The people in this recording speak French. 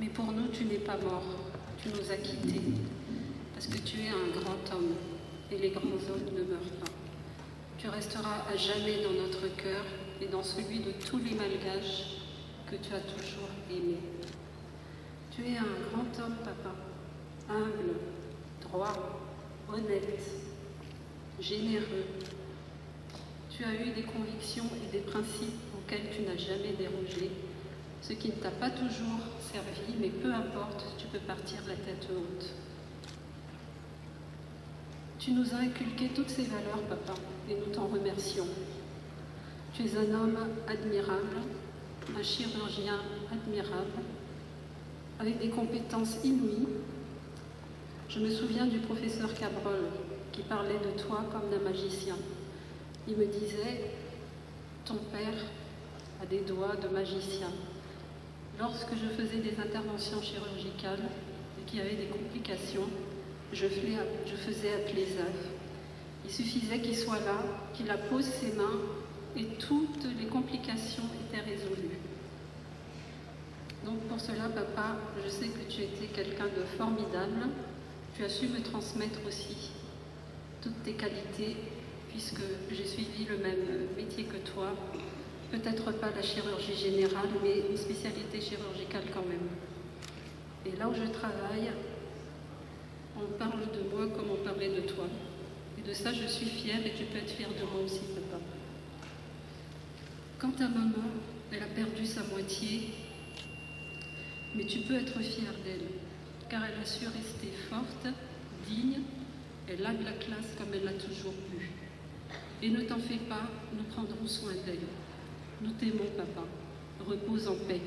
Mais pour nous, tu n'es pas mort, tu nous as quittés, parce que tu es un grand homme, et les grands hommes ne meurent pas. Tu resteras à jamais dans notre cœur et dans celui de tous les Malgaches que tu as toujours aimés. Tu es un grand homme, papa, humble, droit, honnête, généreux. Tu as eu des convictions et des principes auxquels tu n'as jamais dérogé, ce qui ne t'a pas toujours servi, mais peu importe, tu peux partir la tête haute. Tu nous as inculqué toutes ces valeurs, papa, et nous t'en remercions. Tu es un homme admirable, un chirurgien admirable, avec des compétences inouïes. Je me souviens du professeur Cabrol, qui parlait de toi comme d'un magicien. Il me disait, ton père a des doigts de magicien. Lorsque je faisais des interventions chirurgicales et qu'il y avait des complications, je faisais appeler Zaf. Il suffisait qu'il soit là, qu'il appose ses mains et toutes les complications étaient résolues. Donc pour cela, papa, je sais que tu étais quelqu'un de formidable. Tu as su me transmettre aussi toutes tes qualités, puisque j'ai suivi le même métier que toi. Peut-être pas la chirurgie générale, mais une spécialité chirurgicale quand même. Et là où je travaille, on parle de moi comme on parlait de toi. Et de ça, je suis fière et tu peux être fière de moi aussi, papa. Quant à maman, elle a perdu sa moitié, mais tu peux être fière d'elle, car elle a su rester forte, digne, elle a de la classe comme elle l'a toujours eu. Et ne t'en fais pas, nous prendrons soin d'elle. Nous t'aimons, papa. Repose en paix.